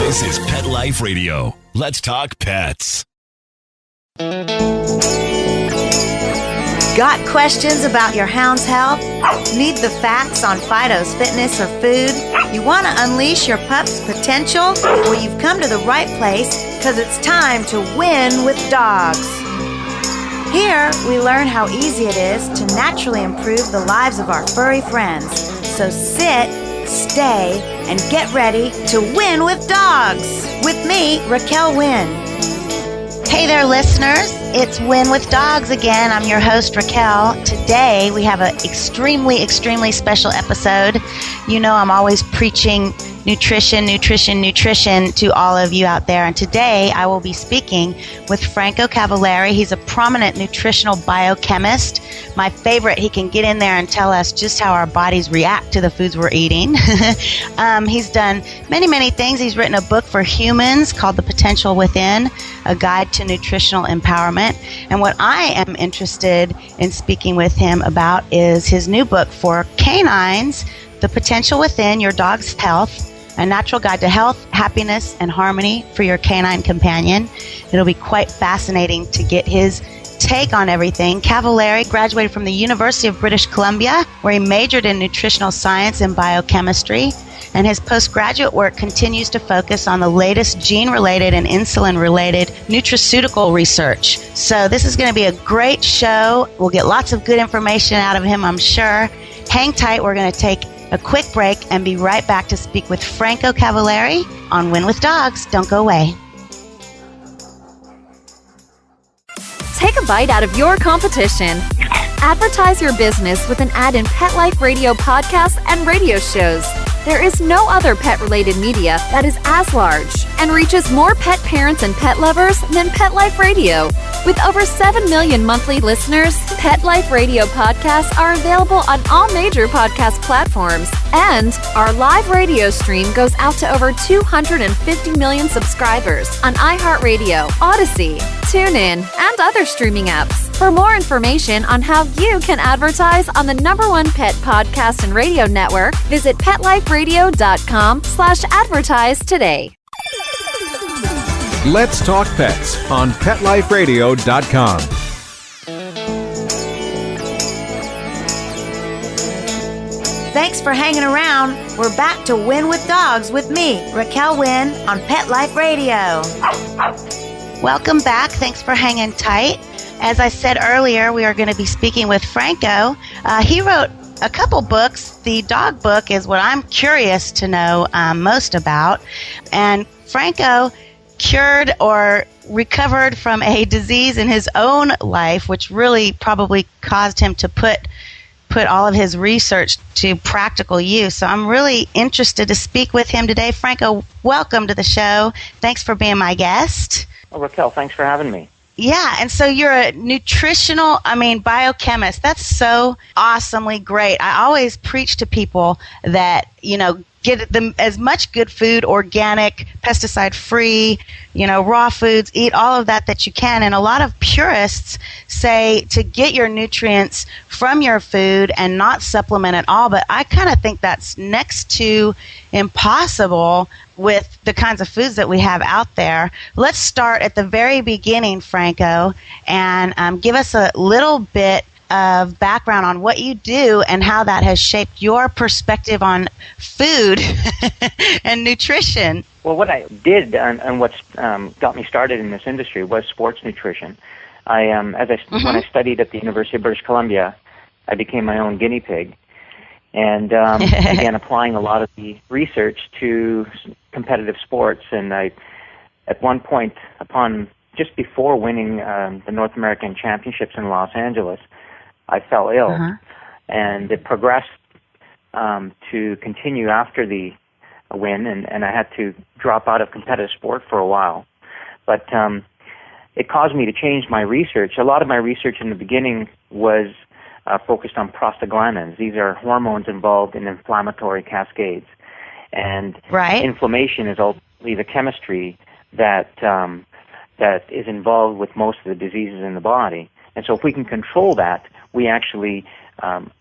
This is Pet Life Radio. Let's talk pets. Got questions about your hound's health? Need the facts on Fido's fitness or food? You want to unleash your pup's potential? Well, you've come to the right place because it's time to win with dogs. Here, we learn how easy it is to naturally improve the lives of our furry friends. So sit, stay, and get ready to win with dogs. With me, Raquel Wynn. Hey there, listeners. It's Win with Dogs again. I'm your host, Raquel. Today, we have an extremely special episode. You know, I'm always preaching nutrition to all of you out there. And today, I will be speaking with Franco Cavaleri. He's a prominent nutritional biochemist. My favorite, he can get in there and tell us just how our bodies react to the foods we're eating. He's done many things. He's written a book for humans called The Potential Within, a guide to nutritional empowerment. And what I am interested in speaking with him about is his new book for canines, The Potential Within, Your Dog's Health, a natural guide to health, happiness, and harmony for your canine companion. It'll be quite fascinating to get his take on everything. Cavaleri graduated from the University of British Columbia, where he majored in nutritional science and biochemistry. And his postgraduate work continues to focus on the latest gene-related and insulin-related nutraceutical research. So this is going to be a great show. We'll get lots of good information out of him, I'm sure. Hang tight. We're going to take a quick break and be right back to speak with Franco Cavaleri on Win with Dogs. Don't go away. Take a bite out of your competition. Advertise your business with an ad in Pet Life Radio podcasts and radio shows. There is no other pet-related media that is as large and reaches more pet parents and pet lovers than Pet Life Radio. With over 7 million monthly listeners, Pet Life Radio podcasts are available on all major podcast platforms. And our live radio stream goes out to over 250 million subscribers on iHeartRadio, Odyssey, TuneIn, and other streaming apps. For more information on how you can advertise on the #1 pet podcast and radio network, visit PetLifeRadio.com/advertise today. Let's Talk Pets on PetLifeRadio.com. Thanks for hanging around. We're back to Win with Dogs with me, Raquel Wynn, on Pet Life Radio. Welcome back. Thanks for hanging tight. As I said earlier, we are going to be speaking with Franco. He wrote a couple books. The dog book is what I'm curious to know most about. And Franco cured or recovered from a disease in his own life, which really probably caused him to put all of his research to practical use. So I'm really interested to speak with him today. Franco, welcome to the show. Thanks for being my guest. Oh, Raquel, thanks for having me. Yeah, and so you're a biochemist. That's so awesomely great. I always preach to people that, get them as much good food, organic, pesticide-free, raw foods, eat all of that you can. And a lot of purists say to get your nutrients from your food and not supplement at all. But I kind of think that's next to impossible with the kinds of foods that we have out there. Let's start at the very beginning, Franco, and give us a little bit of background on what you do and how that has shaped your perspective on food and nutrition. Well, what I did and what's got me started in this industry was sports nutrition. When I studied at the University of British Columbia, I became my own guinea pig and began applying a lot of the research to competitive sports. And I, at one point, just before winning the North American Championships in Los Angeles, I fell ill, and it progressed to continue after the win, and I had to drop out of competitive sport for a while. But it caused me to change my research. A lot of my research in the beginning was focused on prostaglandins. These are hormones involved in inflammatory cascades. And inflammation is ultimately the chemistry that is involved with most of the diseases in the body. And so if we can control that, we actually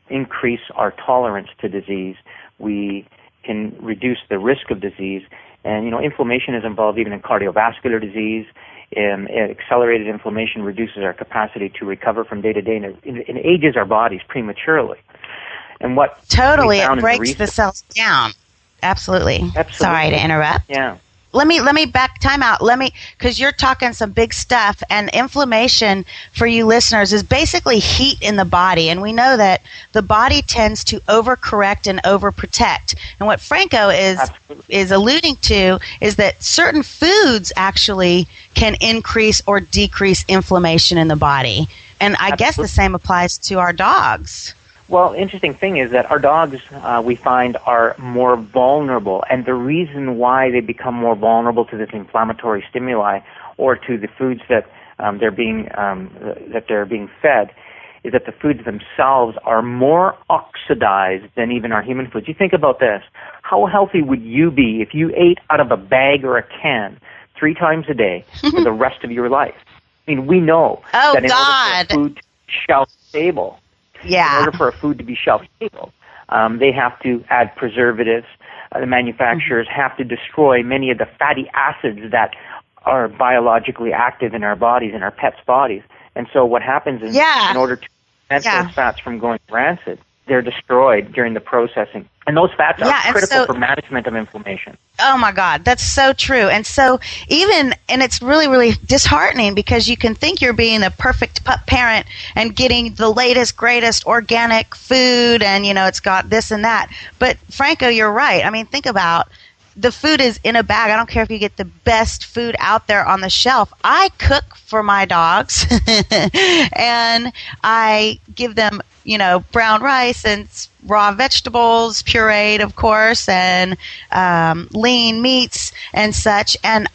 increase our tolerance to disease. We can reduce the risk of disease. And, inflammation is involved even in cardiovascular disease. Accelerated inflammation reduces our capacity to recover from day to day, and it ages our bodies prematurely. And what totally, it breaks the cells down. Absolutely. Sorry to interrupt. Yeah. Let me back time out. Because you're talking some big stuff, and inflammation for you listeners is basically heat in the body, and we know that the body tends to overcorrect and overprotect. And what Franco is alluding to is that certain foods actually can increase or decrease inflammation in the body. And I guess the same applies to our dogs. Well, interesting thing is that our dogs, we find, are more vulnerable, and the reason why they become more vulnerable to this inflammatory stimuli or to the foods that they're being fed is that the foods themselves are more oxidized than even our human foods. You think about this: how healthy would you be if you ate out of a bag or a can 3 times a day for the rest of your life? I mean, we know that in order for food to be shelf stable. Yeah. In order for a food to be shelf stable, they have to add preservatives. The manufacturers have to destroy many of the fatty acids that are biologically active in our bodies, in our pets' bodies. And so what happens is, in order to prevent those fats from going rancid, they're destroyed during the processing. And those fats are critical for management of inflammation. Oh, my God. That's so true. And so and it's really, really disheartening because you can think you're being the perfect pup parent and getting the latest, greatest organic food and, it's got this and that. But, Franco, you're right. I mean, think about the food is in a bag. I don't care if you get the best food out there on the shelf. I cook for my dogs and I give them brown rice and raw vegetables, pureed, of course, and lean meats and such. And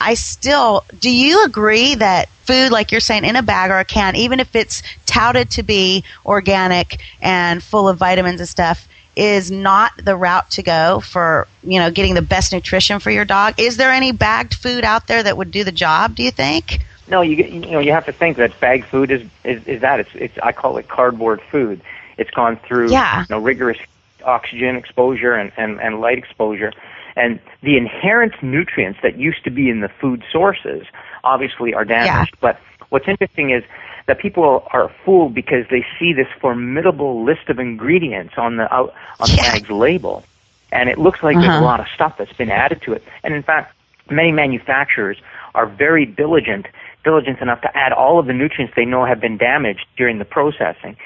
do you agree that food, like you're saying, in a bag or a can, even if it's touted to be organic and full of vitamins and stuff, is not the route to go for, getting the best nutrition for your dog? Is there any bagged food out there that would do the job, do you think? No, you have to think that bagged food is that. It's I call it cardboard food. It's gone through rigorous oxygen exposure and light exposure. And the inherent nutrients that used to be in the food sources obviously are damaged. But what's interesting is that people are fooled because they see this formidable list of ingredients on the bag's label. And it looks like there's a lot of stuff that's been added to it. And in fact, many manufacturers are very diligent enough to add all of the nutrients they know have been damaged during the processing.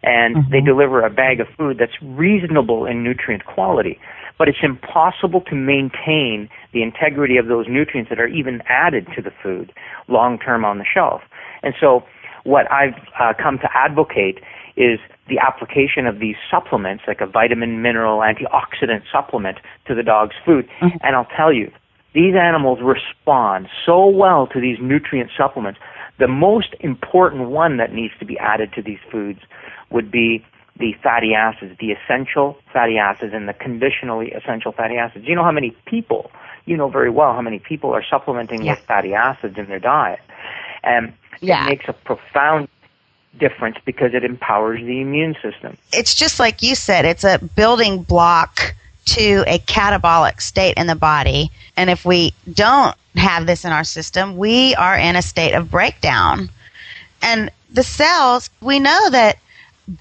And they deliver a bag of food that's reasonable in nutrient quality. But it's impossible to maintain the integrity of those nutrients that are even added to the food long-term on the shelf. And so what I've come to advocate is the application of these supplements, like a vitamin, mineral, antioxidant supplement, to the dog's food. And I'll tell you, these animals respond so well to these nutrient supplements. The most important one that needs to be added to these foods would be the fatty acids, the essential fatty acids and the conditionally essential fatty acids. You know very well how many people are supplementing with fatty acids in their diet. And it makes a profound difference because it empowers the immune system. It's just like you said, it's a building block to a catabolic state in the body. And if we don't have this in our system, we are in a state of breakdown. And the cells, we know that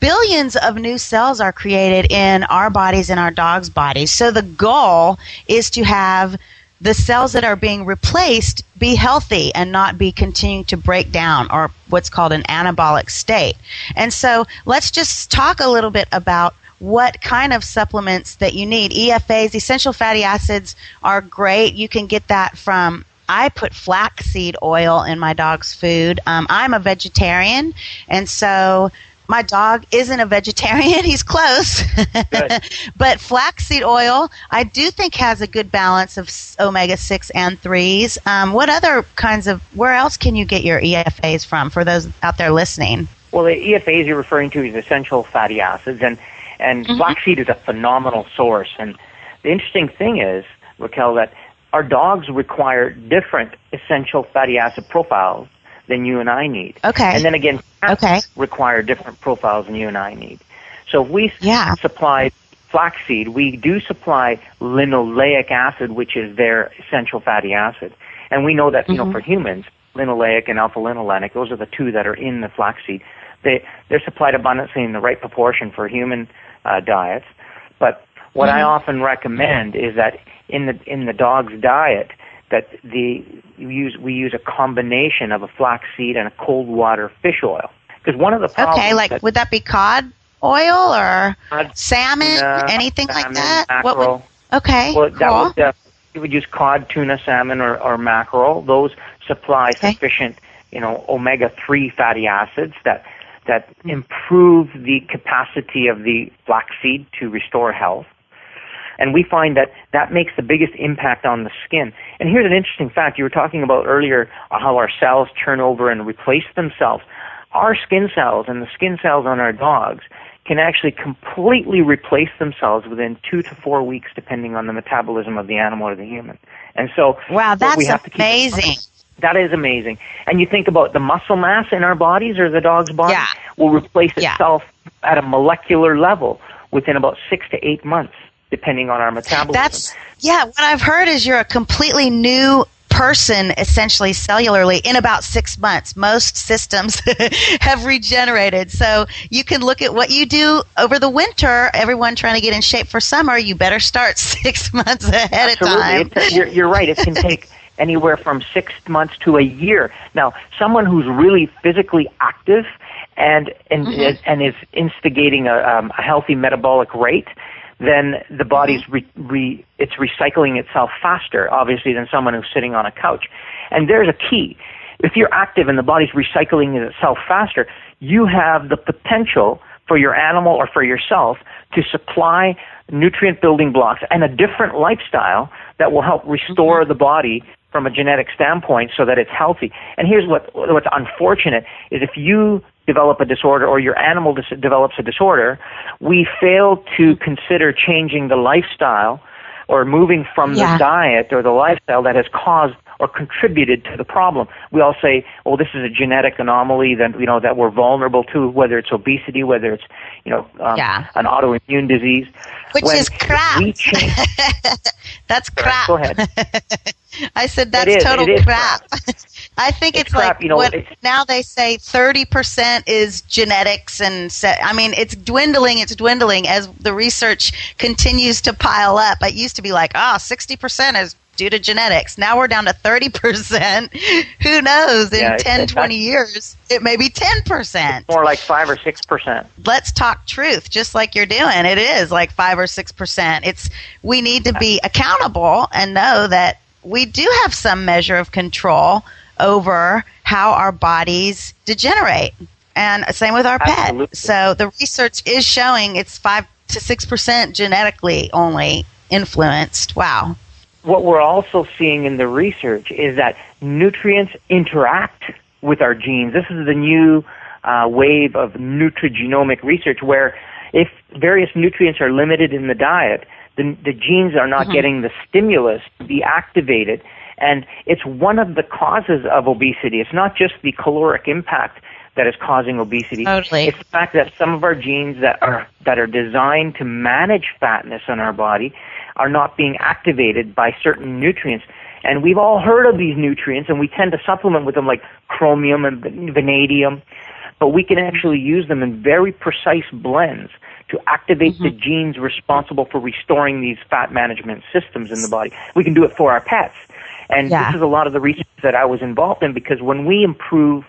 billions of new cells are created in our bodies and our dogs' bodies. So the goal is to have the cells that are being replaced be healthy and not be continuing to break down, or what's called an anabolic state. And so let's just talk a little bit about what kind of supplements that you need. EFAs, essential fatty acids, are great. You can get that from, I put flaxseed oil in my dog's food. I'm a vegetarian, and so my dog isn't a vegetarian. He's close. But flaxseed oil, I do think, has a good balance of omega-6 and 3s. What other kinds of, where else can you get your EFAs from for those out there listening? Well, the EFAs you're referring to is essential fatty acids, and flaxseed is a phenomenal source. And the interesting thing is, Raquel, that our dogs require different essential fatty acid profiles than you and I need. Okay. And then again, cats require different profiles than you and I need. So if we supply flaxseed, we do supply linoleic acid, which is their essential fatty acid. And we know that, for humans, linoleic and alpha-linolenic, those are the two that are in the flaxseed. They're supplied abundantly in the right proportion for human diets. But what I often recommend is that in the dog's diet, that we use a combination of a flaxseed and a cold water fish oil. Because one of the problems would that be cod oil or salmon, anything like that? Mackerel. You would use cod, tuna, salmon, or mackerel. Those supply sufficient, omega-3 fatty acids that improve the capacity of the flaxseed to restore health. And we find that makes the biggest impact on the skin. And here's an interesting fact. You were talking about earlier how our cells turn over and replace themselves. Our skin cells and the skin cells on our dogs can actually completely replace themselves within 2 to 4 weeks, depending on the metabolism of the animal or the human. And so, wow, that's amazing. That is amazing. And you think about the muscle mass in our bodies or the dog's body will replace itself at a molecular level within about 6 to 8 months, depending on our metabolism. What I've heard is you're a completely new person, essentially cellularly, in about 6 months. Most systems have regenerated. So you can look at what you do over the winter. Everyone trying to get in shape for summer, you better start 6 months ahead of time. You're right. It can take anywhere from 6 months to a year. Now, someone who's really physically active and is instigating a healthy metabolic rate, then the body's it's recycling itself faster, obviously, than someone who's sitting on a couch. And there's a key. If you're active and the body's recycling itself faster, you have the potential for your animal or for yourself to supply nutrient building blocks and a different lifestyle that will help restore the body from a genetic standpoint so that it's healthy. And here's what's unfortunate is if you develop a disorder or your animal develops a disorder, we fail to consider changing the lifestyle or moving from the diet or the lifestyle that has caused or contributed to the problem. We all say, "Oh, this is a genetic anomaly that that we're vulnerable to, whether it's obesity, whether it's an autoimmune disease." Which is crap. That's crap. Go ahead. I said that's total crap. I think it's crap, like now they say 30% is genetics, and it's dwindling as the research continues to pile up. It used to be like 60% is due to genetics. Now we're down to 30%. Who knows? In 10, 20 years, it may be 10%. It's more like 5 or 6%. Let's talk truth, just like you're doing. It is like 5 or 6%. We need to be accountable and know that we do have some measure of control over how our bodies degenerate. And same with our Absolutely. pet. So the research is showing it's 5 to 6% genetically only influenced. Wow. What we're also seeing in the research is that nutrients interact with our genes. This is the new wave of nutrigenomic research where if various nutrients are limited in the diet, the genes are not getting the stimulus to be activated. And it's one of the causes of obesity. It's not just the caloric impact that is causing obesity. Totally. It's the fact that some of our genes that are designed to manage fatness in our body are not being activated by certain nutrients. And we've all heard of these nutrients, and we tend to supplement with them like chromium and vanadium, but we can actually use them in very precise blends to activate the genes responsible for restoring these fat management systems in the body. We can do it for our pets. And this is a lot of the research that I was involved in, because when we improve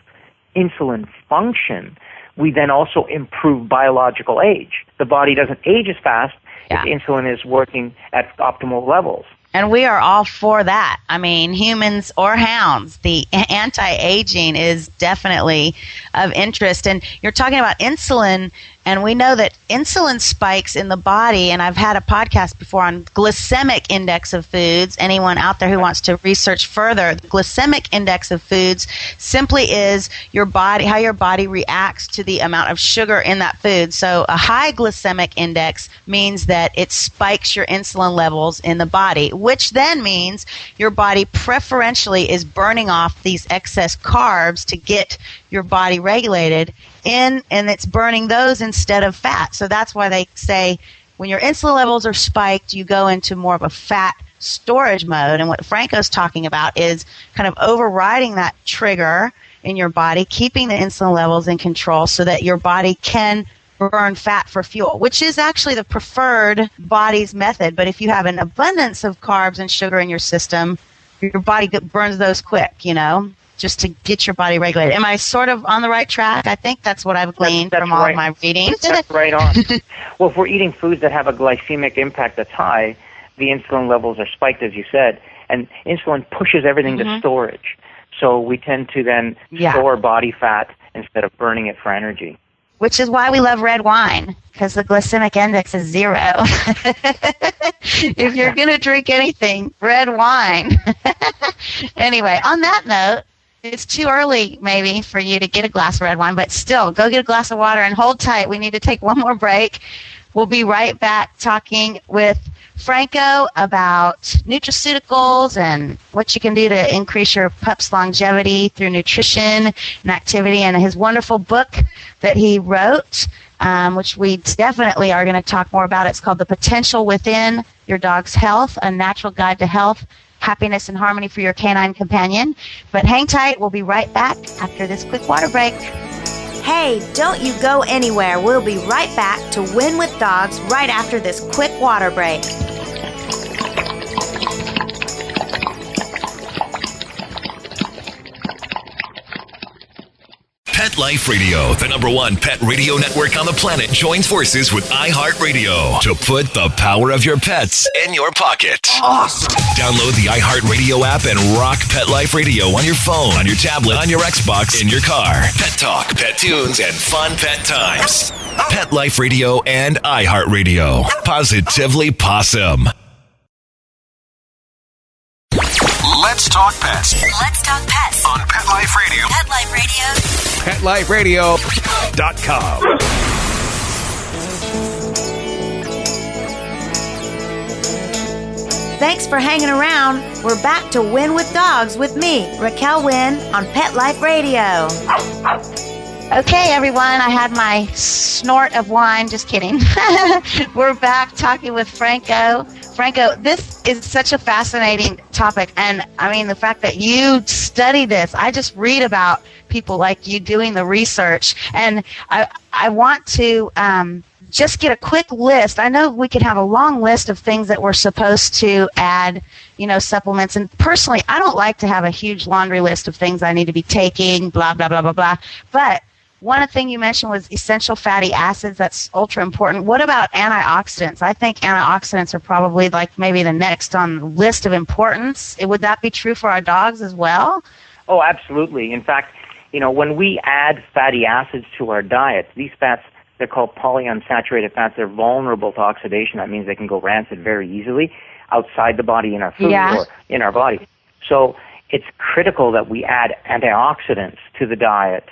insulin function, we then also improve biological age. The body doesn't age as fast if insulin is working at optimal levels. And we are all for that. I mean, humans or hounds, the anti-aging is definitely of interest. And you're talking about insulin, and we know that insulin spikes in the body, and I've had a podcast before on glycemic index of foods. Anyone out there who wants to research further, the glycemic index of foods simply is your body, how your body reacts to the amount of sugar in that food. So a high glycemic index means that it spikes your insulin levels in the body, which then means your body preferentially is burning off these excess carbs to get your body regulated and it's burning those instead of fat. So that's why they say when your insulin levels are spiked, you go into more of a fat storage mode. And what Franco's talking about is kind of overriding that trigger in your body, keeping the insulin levels in control so that your body can burn fat for fuel, which is actually the preferred body's method. But if you have an abundance of carbs and sugar in your system, your body burns those quick, just to get your body regulated. Am I sort of on the right track? I think that's what I've gleaned from all of my readings. That's right on. Well, if we're eating foods that have a glycemic impact that's high, the insulin levels are spiked, as you said, and insulin pushes everything to storage. So we tend to then store body fat instead of burning it for energy. Which is why we love red wine, because the glycemic index is 0. If you're going to drink anything, red wine. Anyway, on that note, it's too early maybe for you to get a glass of red wine, but still, go get a glass of water and hold tight. We need to take one more break. We'll be right back talking with Franco about nutraceuticals and what you can do to increase your pup's longevity through nutrition and activity, and his wonderful book that he wrote, which we definitely are going to talk more about. It's called The Potential Within Your Dog's Health, A Natural Guide to Health, Happiness, and Harmony for Your Canine Companion. But hang tight. We'll be right back after this quick water break. Hey, don't you go anywhere. We'll be right back to Win with Dogs right after this quick water break. Pet Life Radio, the #1 pet radio network on the planet, joins forces with iHeartRadio to put the power of your pets in your pocket. Awesome! Download the iHeartRadio app and rock Pet Life Radio on your phone, on your tablet, on your Xbox, in your car. Pet talk, pet tunes, and fun pet times. Pet Life Radio and iHeartRadio. Positively Possum. Let's talk pets. Let's talk pets On Pet Life Radio. Pet Life PetLifeRadio.com. Radio. Thanks for hanging around. We're back to Win with Dogs with me, Raquel Wynn, on Pet Life Radio. Okay, everyone, I had my snort of wine. Just kidding. We're back talking with Franco. Franco, this is such a fascinating topic. And, I mean, the fact that you study this, I just read about people like you doing the research. And I want to just get a quick list. I know we could have a long list of things that we're supposed to add, supplements. And personally, I don't like to have a huge laundry list of things I need to be taking, blah, blah, blah, blah, blah. But one thing you mentioned was essential fatty acids. That's ultra important. What about antioxidants? I think antioxidants are probably like maybe the next on the list of importance. Would that be true for our dogs as well? Oh, absolutely. In fact, when we add fatty acids to our diet, these fats, they're called polyunsaturated fats. They're vulnerable to oxidation. That means they can go rancid very easily outside the body in our food or in our body. So it's critical that we add antioxidants to the diet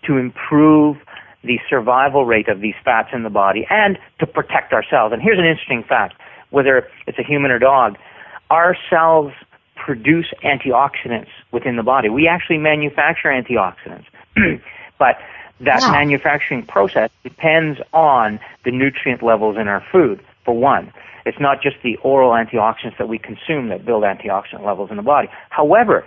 to improve the survival rate of these fats in the body and to protect our cells. And here's an interesting fact. Whether it's a human or dog, our cells produce antioxidants within the body. We actually manufacture antioxidants. But that manufacturing process depends on the nutrient levels in our food, for one. It's not just the oral antioxidants that we consume that build antioxidant levels in the body. However,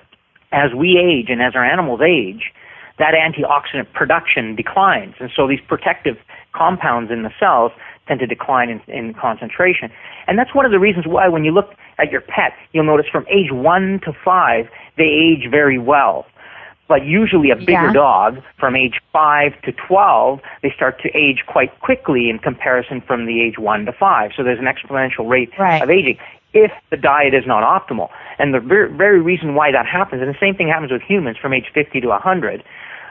as we age and as our animals age, that antioxidant production declines. And so these protective compounds in the cells tend to decline in concentration. And that's one of the reasons why when you look at your pet, you'll notice from age 1 to 5, they age very well. But usually a bigger dog, from age 5 to 12, they start to age quite quickly in comparison from the age 1 to 5. So there's an exponential rate of aging if the diet is not optimal. And the very reason why that happens, and the same thing happens with humans from age 50 to 100,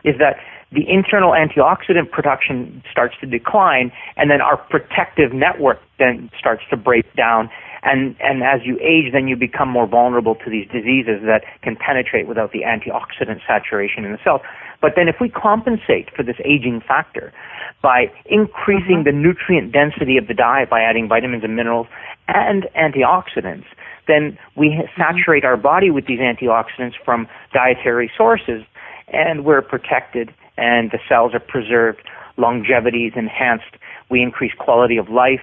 is that the internal antioxidant production starts to decline, and then our protective network then starts to break down. And as you age, then you become more vulnerable to these diseases that can penetrate without the antioxidant saturation in the cells. But then if we compensate for this aging factor by increasing the nutrient density of the diet by adding vitamins and minerals and antioxidants, then we saturate our body with these antioxidants from dietary sources, and we're protected, and the cells are preserved, longevity is enhanced, we increase quality of life,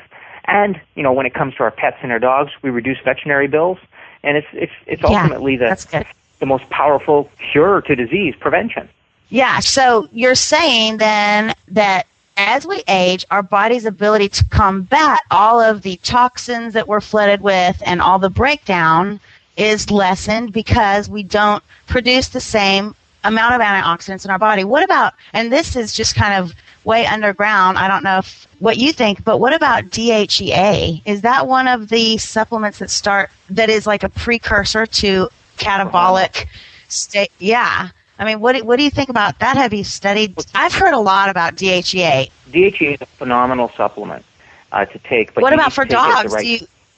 And, when it comes to our pets and our dogs, we reduce veterinary bills. And it's ultimately the most powerful cure to disease prevention. Yeah, so you're saying then that as we age, our body's ability to combat all of the toxins that we're flooded with and all the breakdown is lessened because we don't produce the same amount of antioxidants in our body. What about, and this is just kind of way underground, I don't know what you think, but what about DHEA? Is that one of the supplements that is like a precursor to catabolic state? Yeah. I mean, what do you think about that? Have you studied? I've heard a lot about DHEA. DHEA is a phenomenal supplement to take. But what about for dogs?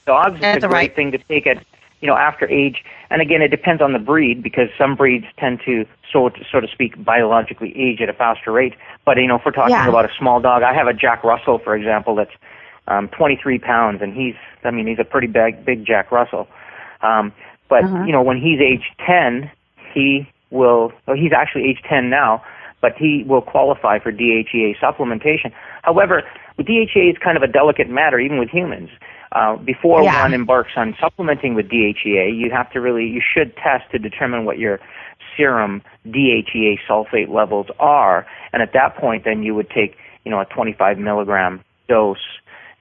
Dogs, it's a great thing to take at after age. And again, it depends on the breed because some breeds tend to, so to speak, biologically age at a faster rate. But if we're talking about a small dog, I have a Jack Russell, for example, that's 23 pounds, and he's a pretty big Jack Russell. But when he's age 10, he's actually age 10 now, but he will qualify for DHEA supplementation. However, with DHEA, it's kind of a delicate matter, even with humans. Before one embarks on supplementing with DHEA, you should test to determine what your serum DHEA sulfate levels are, and at that point, then you would take, a 25 milligram dose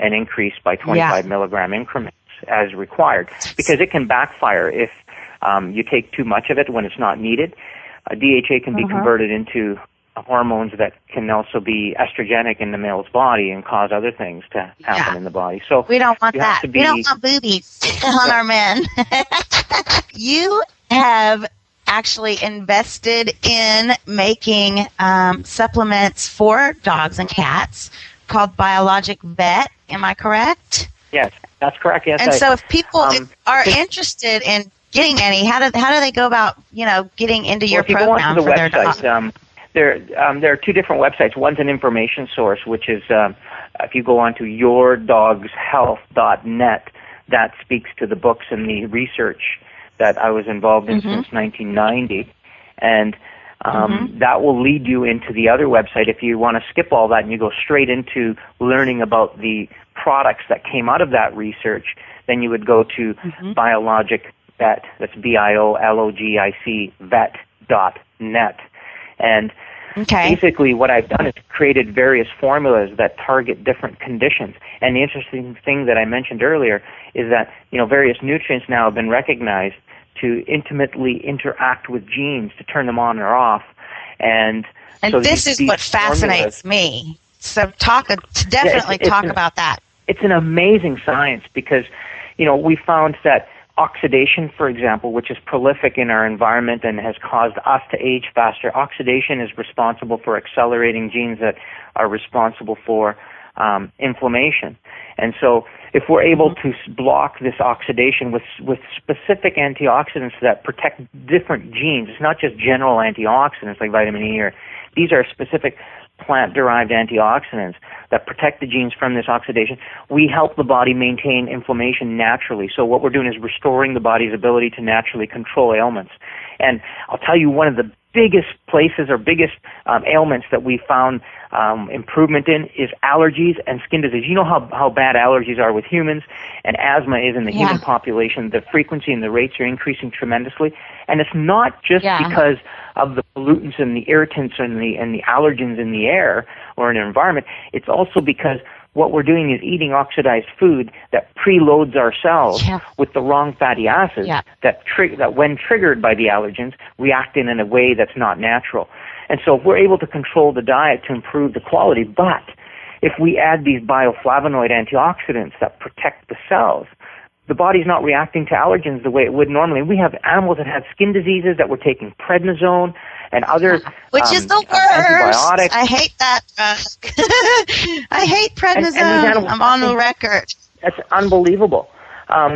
and increase by 25 milligram increments as required, because it can backfire if you take too much of it when it's not needed. DHA can be converted into hormones that can also be estrogenic in the male's body and cause other things to happen in the body. So we don't want that. We don't want boobies on our men. You have actually invested in making supplements for dogs and cats called Biologic Vet. Am I correct? Yes, that's correct. Yes. And so if people are interested in getting any, how do they go about getting into your program for their dog? There are two different websites. One's an information source, which is if you go onto yourdogshealth.net, that speaks to the books and the research that I was involved in since 1990, and that will lead you into the other website. If you want to skip all that and you go straight into learning about the products that came out of that research, then you would go to Biologic Vet. That's BIOLOGIC vet.net. And basically what I've done is created various formulas that target different conditions. And the interesting thing that I mentioned earlier is that, various nutrients now have been recognized to intimately interact with genes to turn them on or off. And so this is what fascinates me. So talk about that. It's an amazing science because, we found that oxidation, for example, which is prolific in our environment and has caused us to age faster, oxidation is responsible for accelerating genes that are responsible for inflammation. And so if we're able to block this oxidation with specific antioxidants that protect different genes, it's not just general antioxidants like vitamin E, these are specific plant-derived antioxidants that protect the genes from this oxidation. We help the body maintain inflammation naturally. So what we're doing is restoring the body's ability to naturally control ailments. And I'll tell you, one of the biggest places or biggest ailments that we found improvement in is allergies and skin disease. You know how bad allergies are with humans, and asthma is in the human population. The frequency and the rates are increasing tremendously. And it's not just because of the pollutants and the irritants and the allergens in the air or in the environment. It's also because what we're doing is eating oxidized food that preloads our cells with the wrong fatty acids that when triggered by the allergens, react in a way that's not natural. And so if we're able to control the diet to improve the quality, but if we add these bioflavonoid antioxidants that protect the cells, the body's not reacting to allergens the way it would normally. We have animals that have skin diseases that were taking prednisone and other which is the worst. Antibiotics. I hate that drug. I hate prednisone. I'm on the record. That's unbelievable.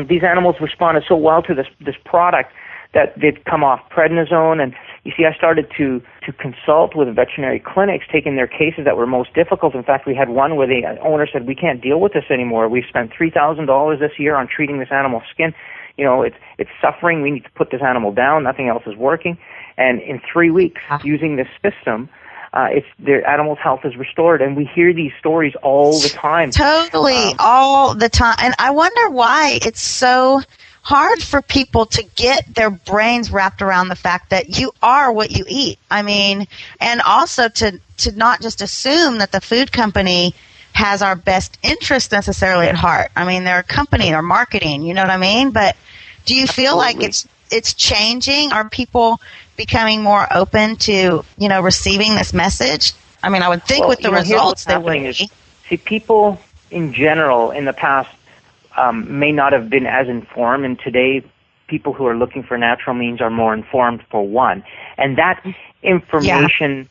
These animals responded so well to this product that they'd come off prednisone. And you see, I started to consult with veterinary clinics, taking their cases that were most difficult. In fact, we had one where the owner said, "We can't deal with this anymore. We've spent $3,000 this year on treating this animal's skin. It's suffering. We need to put this animal down. Nothing else is working." And in 3 weeks, using this system, their animal's health is restored. And we hear these stories all the time. Totally, all the time. And I wonder why it's so hard for people to get their brains wrapped around the fact that you are what you eat. I mean, and also to not just assume that the food company has our best interest necessarily at heart. I mean, they're a company, they're marketing, you know what I mean? But do you feel like it's changing? Are people becoming more open to, receiving this message? I mean, I would think with the results they would be. See, people in general in the past may not have been as informed, and today people who are looking for natural means are more informed, for one. And that information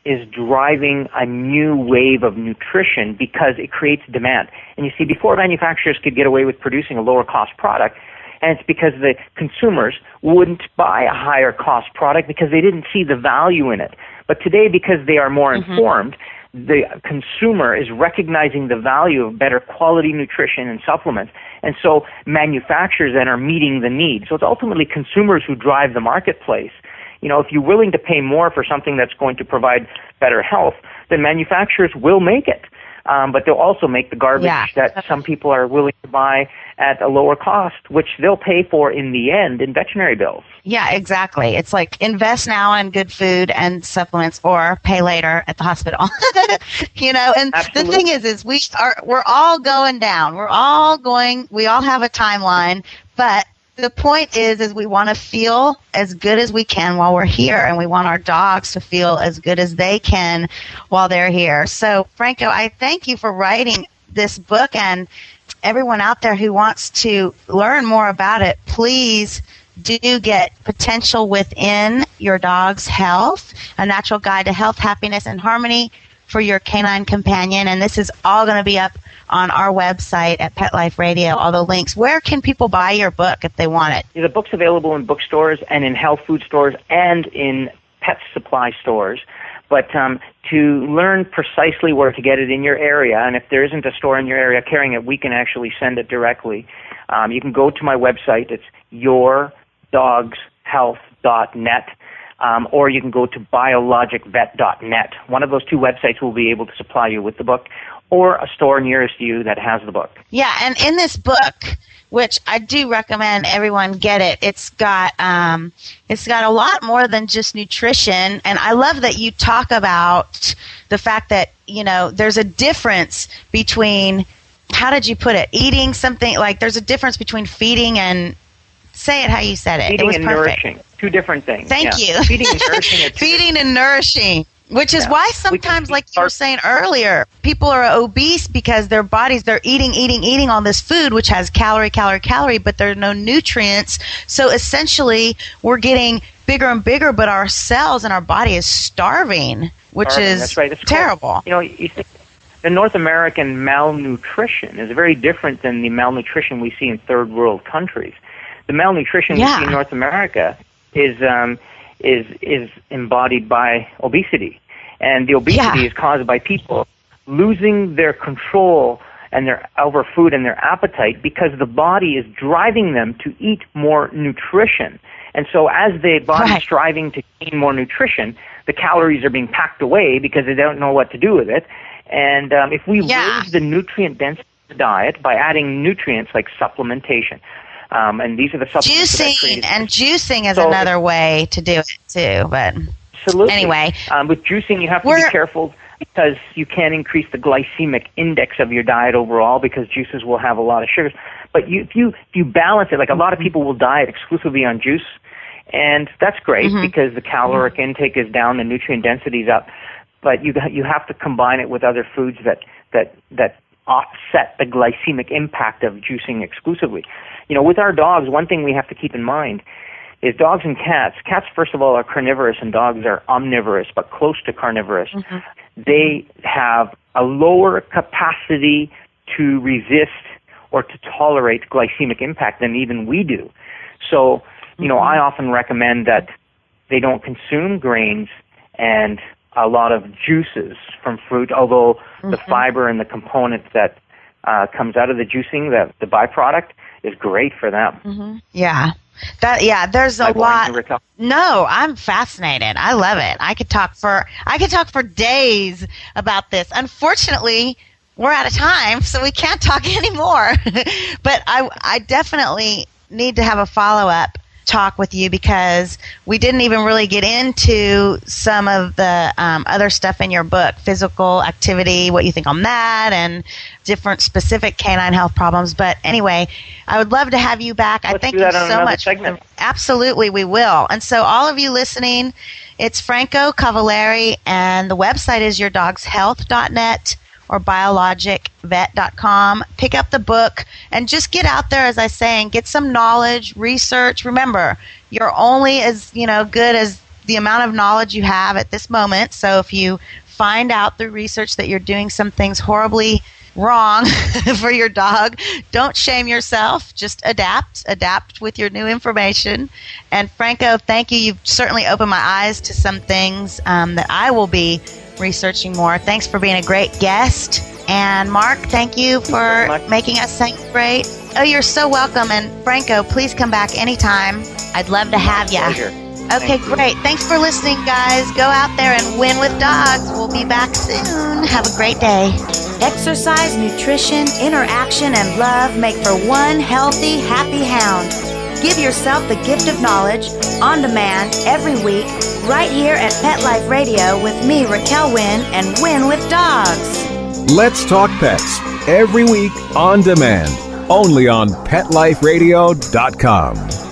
is driving a new wave of nutrition because it creates demand. And you see, before manufacturers could get away with producing a lower cost product, and it's because the consumers wouldn't buy a higher cost product because they didn't see the value in it. But today, because they are more informed, the consumer is recognizing the value of better quality nutrition and supplements. And so manufacturers then are meeting the need. So it's ultimately consumers who drive the marketplace. If you're willing to pay more for something that's going to provide better health, then manufacturers will make it. But they'll also make the garbage that some people are willing to buy at a lower cost, which they'll pay for in the end in veterinary bills. Yeah, exactly. It's like invest now in good food and supplements, or pay later at the hospital. And Absolutely. The thing is we're all going down. We all have a timeline, but the point is we want to feel as good as we can while we're here, and we want our dogs to feel as good as they can while they're here. So, Franco, I thank you for writing this book, and everyone out there who wants to learn more about it, please do get Potential Within Your Dog's Health, a natural guide to health, happiness, and harmony for your canine companion. And this is all going to be up on our website at Pet Life Radio, all the links. Where can people buy your book if they want it? The book's available in bookstores and in health food stores and in pet supply stores. But to learn precisely where to get it in your area, and if there isn't a store in your area carrying it, we can actually send it directly. You can go to my website. It's yourdogshealth.net. Or you can go to biologicvet.net. One of those two websites will be able to supply you with the book, or a store nearest you that has the book. Yeah, and in this book, which I do recommend everyone get it, it's got a lot more than just nutrition. And I love that you talk about the fact that, there's a difference between, how did you put it, eating something, like there's a difference between feeding and, say it how you said it. Feeding it was and perfect. nourishing. Two different things. Thank you. Feeding and nourishing. Feeding and nourishing. Which is why sometimes, like you were saying earlier, people are obese because their bodies, they're eating all this food, which has calorie, but there are no nutrients. So essentially, we're getting bigger and bigger, but our cells and our body is starving, which is That's right. It's terrible. You think the North American malnutrition is very different than the malnutrition we see in third world countries. The malnutrition we see in North America is embodied by obesity. And the obesity is caused by people losing their control and their over food and their appetite because the body is driving them to eat more nutrition. And so as the body is striving to gain more nutrition, the calories are being packed away because they don't know what to do with it. And if we raise the nutrient density of the diet by adding nutrients like supplementation, and these are the supplements juicing is another way to do it too. But absolutely. Anyway, with juicing, you have to be careful because you can increase the glycemic index of your diet overall because juices will have a lot of sugars. But if you balance it, like a lot of people will diet exclusively on juice, and that's great because the caloric intake is down, the nutrient density is up. But you have to combine it with other foods that offset the glycemic impact of juicing exclusively. With our dogs, one thing we have to keep in mind is dogs and cats. Cats, first of all, are carnivorous, and dogs are omnivorous, but close to carnivorous. They have a lower capacity to resist or to tolerate glycemic impact than even we do. So, I often recommend that they don't consume grains and a lot of juices from fruit, although the fiber and the component that comes out of the juicing, the byproduct, is great for them. Yeah. There's a Am I boring lot. you, Raquel? No, I'm fascinated. I love it. I could talk for days about this. Unfortunately, we're out of time, so we can't talk anymore. But I definitely need to have a follow-up talk with you because we didn't even really get into some of the other stuff in your book, physical activity, what you think on that, and different specific canine health problems. But anyway, I would love to have you back. I thank you so much. Absolutely, we will. And so all of you listening, it's Franco Cavaleri, and the website is yourdog'shealth.net or biologicvet.com. Pick up the book and just get out there, as I say, and get some knowledge, research. Remember, you're only as good as the amount of knowledge you have at this moment. So if you find out through research that you're doing some things horribly wrong for your dog, don't shame yourself. Just adapt with your new information. And Franco, thank you. You've certainly opened my eyes to some things that I will be researching more. Thanks for being a great guest. And Mark, thank you for making us sound great. Oh, you're so welcome. And Franco, please come back anytime. I'd love to have you. Okay, great. Thanks for listening, guys. Go out there and win with dogs. We'll be back soon. Have a great day. Exercise, nutrition, interaction, and love make for one healthy, happy hound. Give yourself the gift of knowledge on demand every week right here at Pet Life Radio with me, Raquel Wynn, and Win with Dogs. Let's Talk Pets every week on demand, only on PetLifeRadio.com.